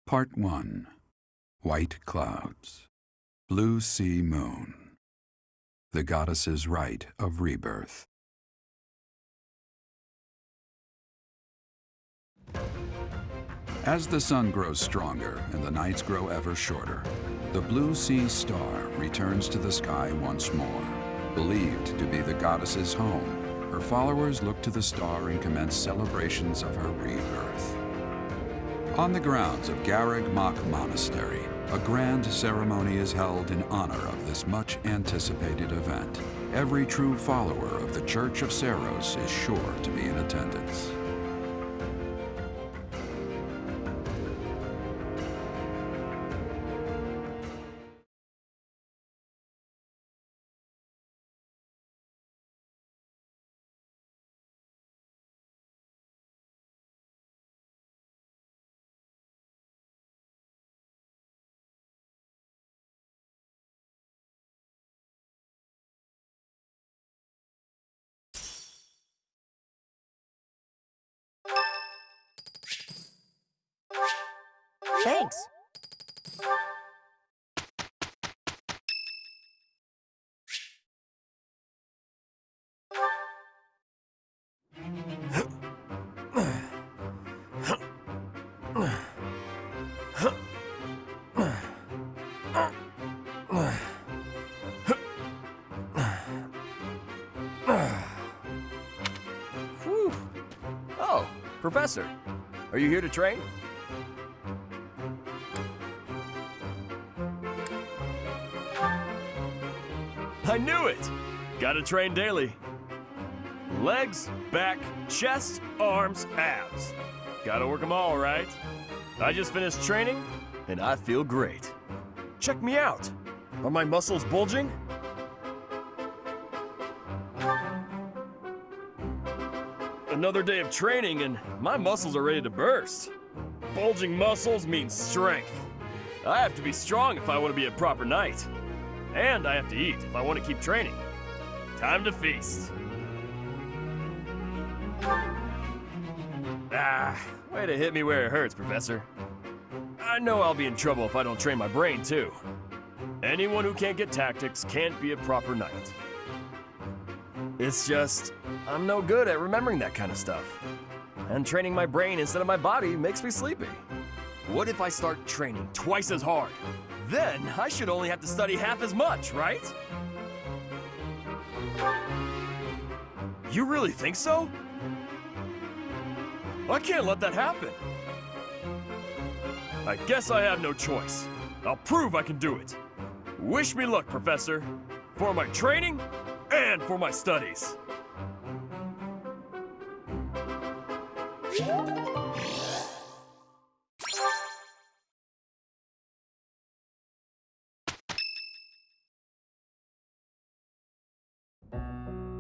Part 1. White Clouds. Blue Sea Moon. The Goddess's Rite of Rebirth. As the sun grows stronger and the nights grow ever shorter, the Blue Sea Star returns to the sky once more. Believed to be the goddess's home, her followers look to the star and commence celebrations of her rebirth. On the grounds of Garreg Mach Monastery, a grand ceremony is held in honor of this much-anticipated event. Every true follower of the Church of Saros is sure to be in attendance. Thanks. Whew. Oh, Professor, are you here to train? I knew it! Gotta train daily. Legs, back, chest, arms, abs. Gotta work them all, right? I just finished training, and I feel great. Check me out. Are my muscles bulging? Another day of training, and my muscles are ready to burst. Bulging muscles means strength. I have to be strong if I want to be a proper knight. And I have to eat if I want to keep training. Time to feast. Ah, way to hit me where it hurts, Professor. I know I'll be in trouble if I don't train my brain, too. Anyone who can't get tactics can't be a proper knight. It's just, I'm no good at remembering that kind of stuff. And training my brain instead of my body makes me sleepy. What if I start training twice as hard? Then I should only have to study half as much, right? You really think so? I can't let that happen. I guess I have no choice. I'll prove I can do it. Wish me luck, Professor. For my training and for my studies.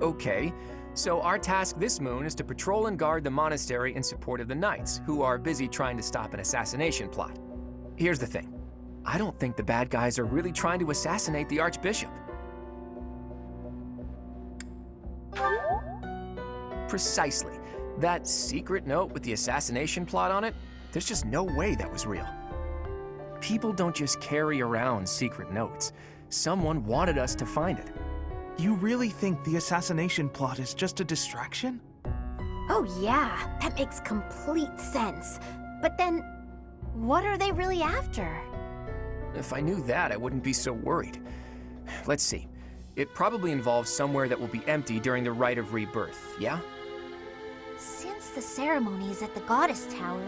Okay, so our task this moon is to patrol and guard the monastery in support of the knights, who are busy trying to stop an assassination plot. Here's the thing. I don't think the bad guys are really trying to assassinate the Archbishop. Precisely. That secret note with the assassination plot on it, there's just no way that was real. People don't just carry around secret notes. Someone wanted us to find it. You really think the assassination plot is just a distraction? Oh yeah, that makes complete sense. But then, what are they really after? If I knew that, I wouldn't be so worried. Let's see. It probably involves somewhere that will be empty during the Rite of Rebirth, yeah? Since the ceremony is at the Goddess Tower,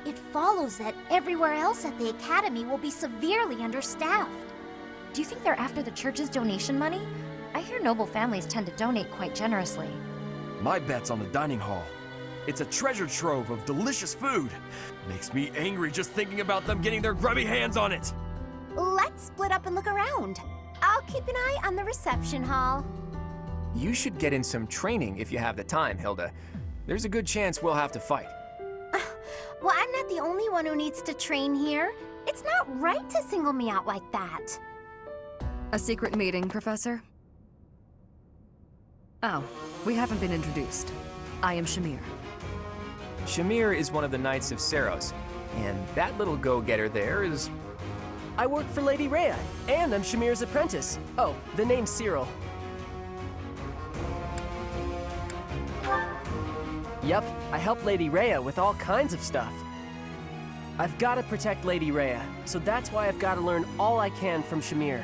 it follows that everywhere else at the Academy will be severely understaffed. Do you think they're after the church's donation money? I hear noble families tend to donate quite generously. My bet's on the dining hall. It's a treasure trove of delicious food. Makes me angry just thinking about them getting their grubby hands on it. Let's split up and look around. I'll keep an eye on the reception hall. You should get in some training if you have the time, Hilda. There's a good chance we'll have to fight. Well, I'm not the only one who needs to train here. It's not right to single me out like that. A secret meeting, Professor? Oh, we haven't been introduced. I am Shamir. Shamir is one of the Knights of Seros, and that little go-getter there is... I work for Lady Rhea, and I'm Shamir's apprentice. Oh, the name's Cyril. Yep, I help Lady Rhea with all kinds of stuff. I've got to protect Lady Rhea, so that's why I've got to learn all I can from Shamir.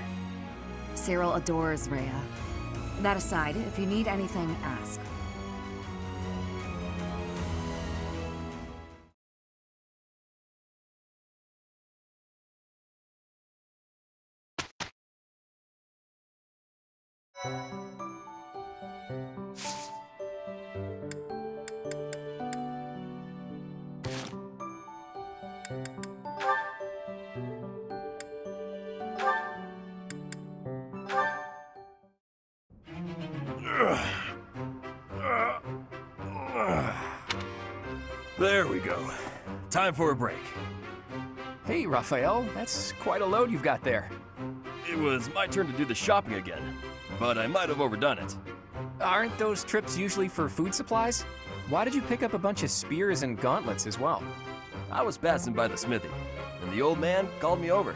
Cyril adores Rhea. That aside, if you need anything, ask. There we go. Time for a break. Hey, Raphael, that's quite a load you've got there. It was my turn to do the shopping again, but I might have overdone it. Aren't those trips usually for food supplies? Why did you pick up a bunch of spears and gauntlets as well? I was passing by the smithy, and the old man called me over.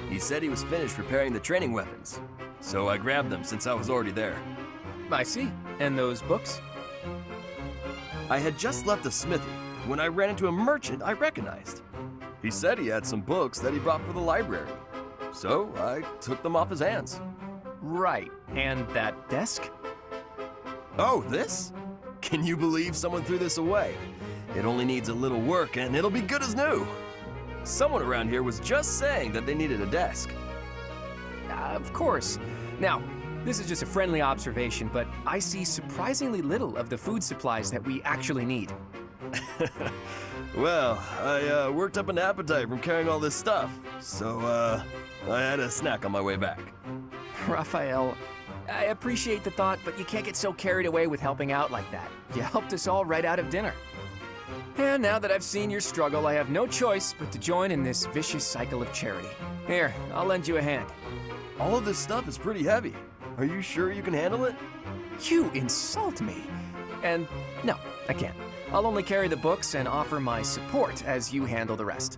He said he was finished preparing the training weapons, so I grabbed them since I was already there. I see. And those books? I had just left the smithy when I ran into a merchant I recognized. He said he had some books that he brought for the library, so I took them off his hands. Right. And that desk? Oh, this? Can you believe someone threw this away? It only needs a little work and it'll be good as new. Someone around here was just saying that they needed a desk. Of course. Now, this is just a friendly observation, but I see surprisingly little of the food supplies that we actually need. Well, I worked up an appetite from carrying all this stuff, so I had a snack on my way back. Raphael, I appreciate the thought, but you can't get so carried away with helping out like that. You helped us all right out of dinner. And now that I've seen your struggle, I have no choice but to join in this vicious cycle of charity. Here, I'll lend you a hand. All of this stuff is pretty heavy. Are you sure you can handle it? You insult me. And no, I can't. I'll only carry the books and offer my support as you handle the rest.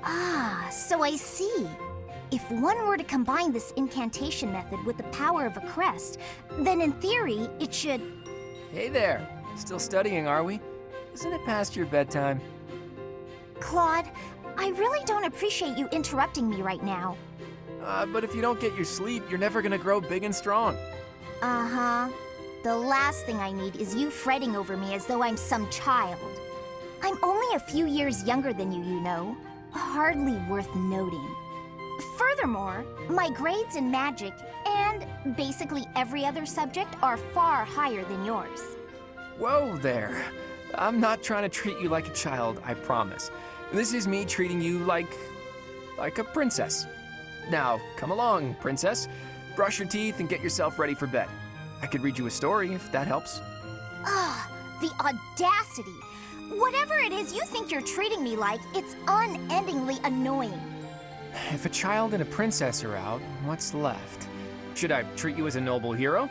Ah, so I see. If one were to combine this incantation method with the power of a crest, then in theory, it should... Hey there. Still studying, are we? Isn't it past your bedtime? Claude, I really don't appreciate you interrupting me right now. But if you don't get your sleep, you're never gonna grow big and strong. Uh-huh. The last thing I need is you fretting over me as though I'm some child. I'm only a few years younger than you know. Hardly worth noting. Furthermore, my grades in magic and basically every other subject are far higher than yours. Whoa there. I'm not trying to treat you like a child, I promise. This is me treating you like a princess. Now, come along, princess. Brush your teeth and get yourself ready for bed. I could read you a story if that helps. Ah, the audacity! Whatever it is you think you're treating me like, it's unendingly annoying. If a child and a princess are out, what's left? Should I treat you as a noble hero?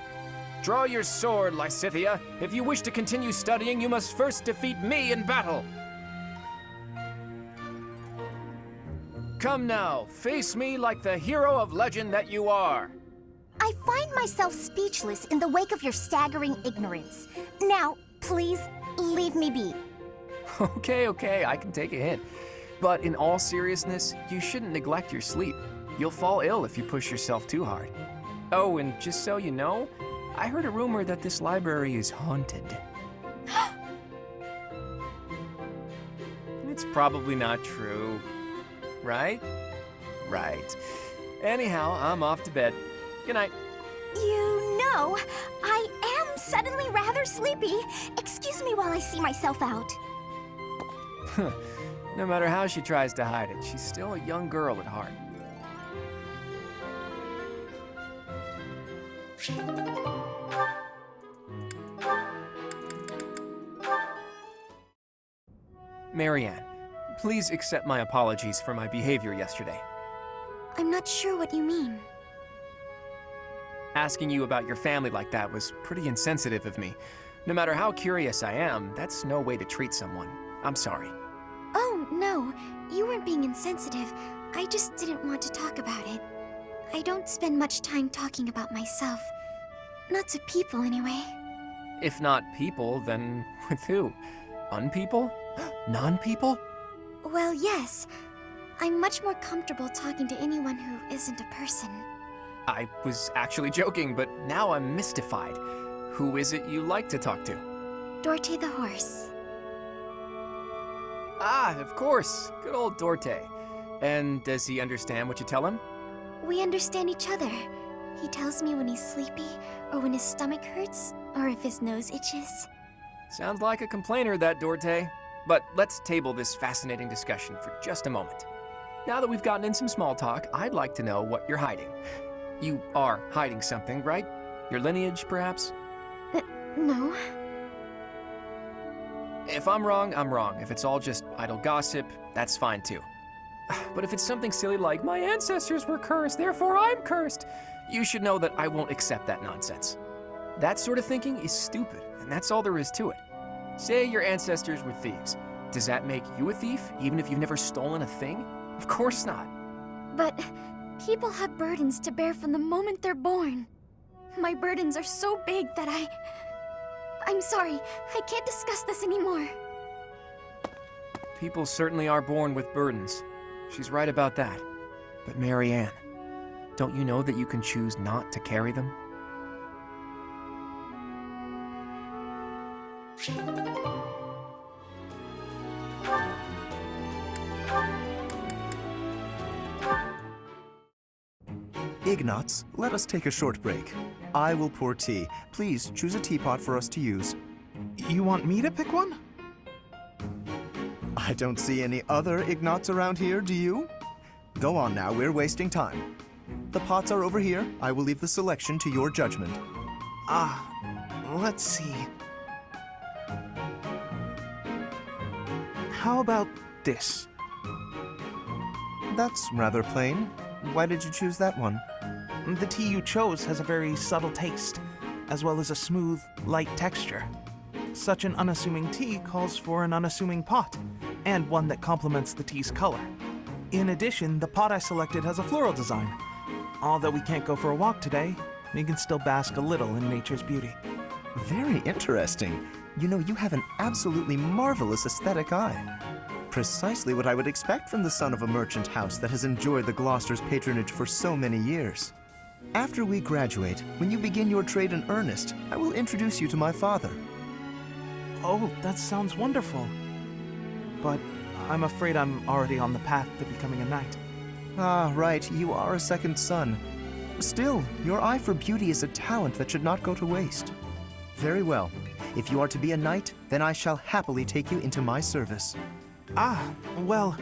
Draw your sword, Lysithea. If you wish to continue studying, you must first defeat me in battle. Come now, face me like the hero of legend that you are. I find myself speechless in the wake of your staggering ignorance. Now, please, leave me be. Okay, I can take a hint. But in all seriousness, you shouldn't neglect your sleep. You'll fall ill if you push yourself too hard. Oh, and just so you know, I heard a rumor that this library is haunted. It's probably not true. Right? Right. Anyhow, I'm off to bed. Good night. You know, I am suddenly rather sleepy. Excuse me while I see myself out. No matter how she tries to hide it, she's still a young girl at heart. Marianne, please accept my apologies for my behavior yesterday. I'm not sure what you mean. Asking you about your family like that was pretty insensitive of me. No matter how curious I am, that's no way to treat someone. I'm sorry. Oh, no. You weren't being insensitive. I just didn't want to talk about it. I don't spend much time talking about myself. Not to people, anyway. If not people, then with who? Unpeople? Non-people? Well, yes. I'm much more comfortable talking to anyone who isn't a person. I was actually joking, but now I'm mystified. Who is it you like to talk to? Dorte the horse. Ah, of course. Good old Dorte. And does he understand what you tell him? We understand each other. He tells me when he's sleepy, or when his stomach hurts, or if his nose itches. Sounds like a complainer, that Dorte. But let's table this fascinating discussion for just a moment. Now that we've gotten in some small talk, I'd like to know what you're hiding. You are hiding something, right? Your lineage, perhaps? No. If I'm wrong, I'm wrong. If it's all just idle gossip, that's fine too. But if it's something silly like, my ancestors were cursed, therefore I'm cursed, you should know that I won't accept that nonsense. That sort of thinking is stupid, and that's all there is to it. Say your ancestors were thieves. Does that make you a thief, even if you've never stolen a thing? Of course not. But people have burdens to bear from the moment they're born. My burdens are so big that I'm sorry, I can't discuss this anymore. People certainly are born with burdens. She's right about that. But Marianne, don't you know that you can choose not to carry them? Ignatz, let us take a short break. I will pour tea. Please choose a teapot for us to use. You want me to pick one? I don't see any other Ignatz around here, do you? Go on now, we're wasting time. The pots are over here. I will leave the selection to your judgment. Let's see. How about this? That's rather plain. Why did you choose that one? The tea you chose has a very subtle taste, as well as a smooth, light texture. Such an unassuming tea calls for an unassuming pot, and one that complements the tea's color. In addition, the pot I selected has a floral design. Although we can't go for a walk today, we can still bask a little in nature's beauty. Very interesting. You know, you have an absolutely marvelous aesthetic eye. Precisely what I would expect from the son of a merchant house that has enjoyed the Gloucester's patronage for so many years. After we graduate, when you begin your trade in earnest, I will introduce you to my father. Oh, that sounds wonderful. But I'm afraid I'm already on the path to becoming a knight. Ah, right, you are a second son. Still, your eye for beauty is a talent that should not go to waste. Very well. If you are to be a knight, then I shall happily take you into my service. Well...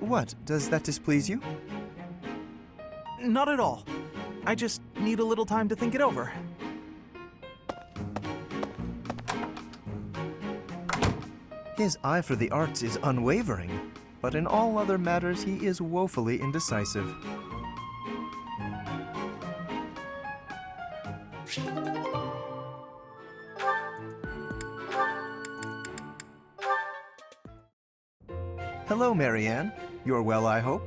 What, does that displease you? Not at all. I just need a little time to think it over. His eye for the arts is unwavering, but in all other matters he is woefully indecisive. Hello, Marianne. You're well, I hope?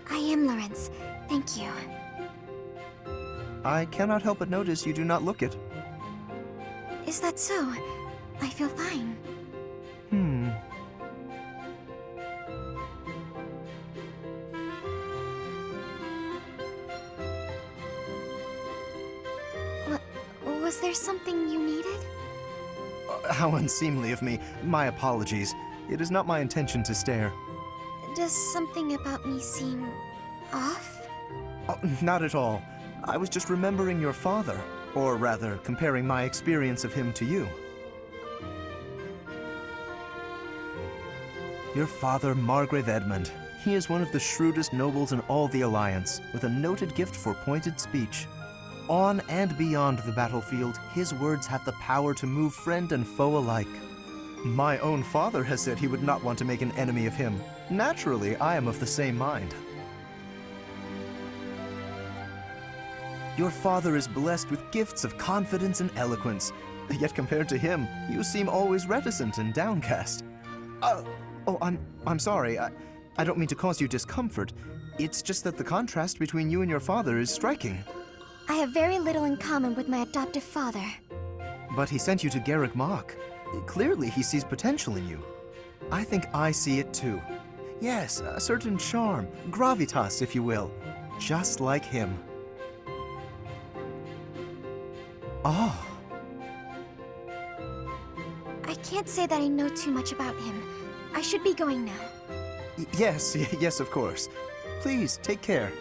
I am, Lawrence. Thank you. I cannot help but notice you do not look it. Is that so? I feel fine. Was there something you needed? How unseemly of me. My apologies. It is not my intention to stare. Does something about me seem off? Oh, not at all. I was just remembering your father, or rather, comparing my experience of him to you. Your father, Margrave Edmund. He is one of the shrewdest nobles in all the Alliance, with a noted gift for pointed speech. On and beyond the battlefield, his words have the power to move friend and foe alike. My own father has said he would not want to make an enemy of him. Naturally, I am of the same mind. Your father is blessed with gifts of confidence and eloquence, yet compared to him, you seem always reticent and downcast. I'm sorry. I don't mean to cause you discomfort. It's just that the contrast between you and your father is striking. I have very little in common with my adoptive father. But he sent you to Garrick Mach. Clearly, he sees potential in you. I think I see it too. Yes, a certain charm, gravitas, if you will. Just like him. Oh. I can't say that I know too much about him. I should be going now. Yes, of course. Please, take care.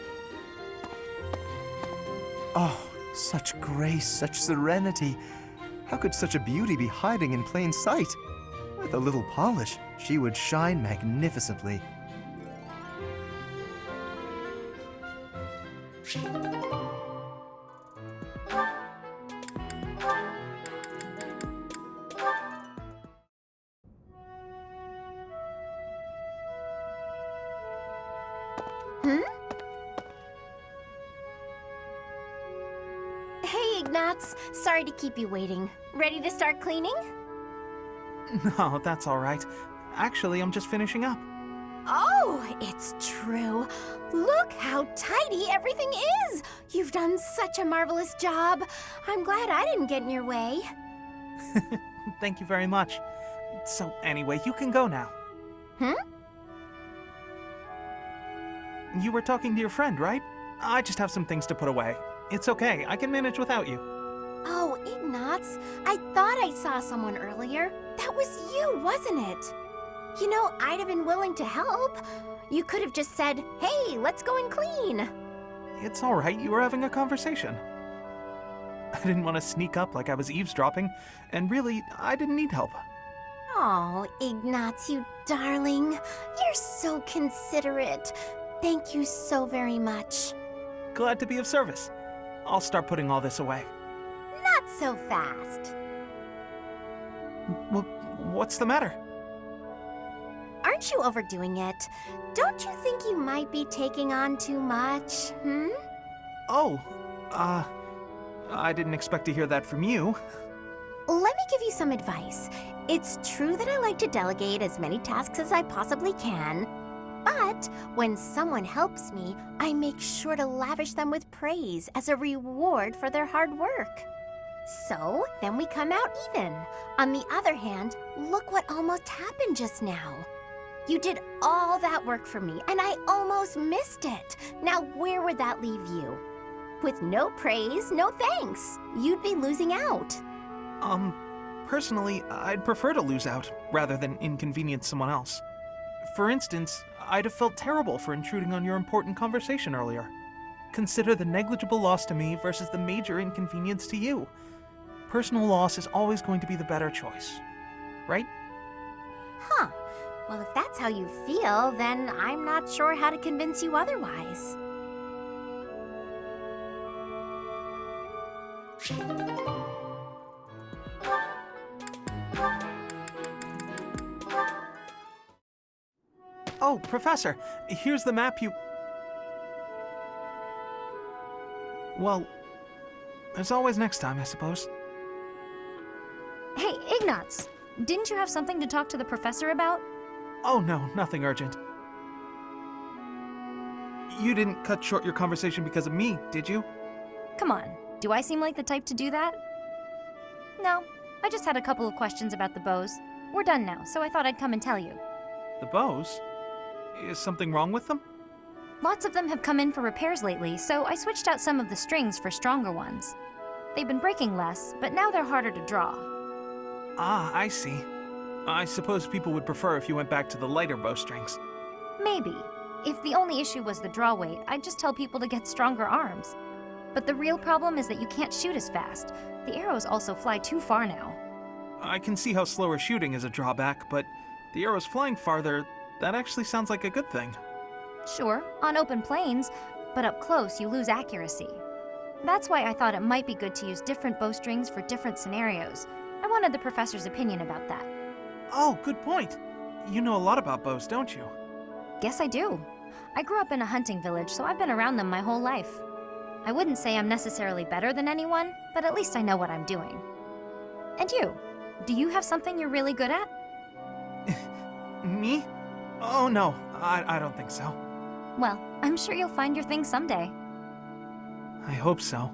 Oh, such grace, such serenity. How could such a beauty be hiding in plain sight? With a little polish, she would shine magnificently. Hey, Ignatz. Sorry to keep you waiting. Ready to start cleaning? No, that's all right. Actually, I'm just finishing up. Oh, it's true. Look how tidy everything is. You've done such a marvelous job. I'm glad I didn't get in your way. Thank you very much. So anyway, you can go now. You were talking to your friend, right? I just have some things to put away. It's okay, I can manage without you. Oh, Ignatz, I thought I saw someone earlier. That was you, wasn't it? You know, I'd have been willing to help. You could have just said, hey, let's go and clean. It's all right, you were having a conversation. I didn't want to sneak up like I was eavesdropping, and really, I didn't need help. Oh, Ignatz, you darling. You're so considerate. Thank you so very much. Glad to be of service. I'll start putting all this away. Not so fast. Well, what's the matter? Aren't you overdoing it? Don't you think you might be taking on too much, Oh, I didn't expect to hear that from you. Let me give you some advice. It's true that I like to delegate as many tasks as I possibly can, but when someone helps me, I make sure to lavish them with praise as a reward for their hard work. So, then we come out even. On the other hand, look what almost happened just now. You did all that work for me, and I almost missed it. Now, where would that leave you? With no praise, no thanks. You'd be losing out. Personally, I'd prefer to lose out rather than inconvenience someone else. For instance, I'd have felt terrible for intruding on your important conversation earlier. Consider the negligible loss to me versus the major inconvenience to you. Personal loss is always going to be the better choice, right? Huh. Well, if that's how you feel, then I'm not sure how to convince you otherwise. Oh, Professor, here's the map you... Well, there's always next time, I suppose. Hey, Ignatz, didn't you have something to talk to the professor about? Oh no, nothing urgent. You didn't cut short your conversation because of me, did you? Come on, do I seem like the type to do that? No, I just had a couple of questions about the bows. We're done now, so I thought I'd come and tell you. The bows? Is something wrong with them? Lots of them have come in for repairs lately, so I switched out some of the strings for stronger ones. They've been breaking less, but now they're harder to draw. Ah, I see. I suppose people would prefer if you went back to the lighter bowstrings. Maybe. If the only issue was the draw weight, I'd just tell people to get stronger arms. But the real problem is that you can't shoot as fast. The arrows also fly too far now. I can see how slower shooting is a drawback, but the arrows flying farther, that actually sounds like a good thing. Sure, on open plains, but up close you lose accuracy. That's why I thought it might be good to use different bowstrings for different scenarios. I wanted the professor's opinion about that. Oh, good point. You know a lot about bows, don't you? Guess I do. I grew up in a hunting village, so I've been around them my whole life. I wouldn't say I'm necessarily better than anyone, but at least I know what I'm doing. And you? Do you have something you're really good at? Me? Oh no, I don't think so. Well, I'm sure you'll find your thing someday. I hope so.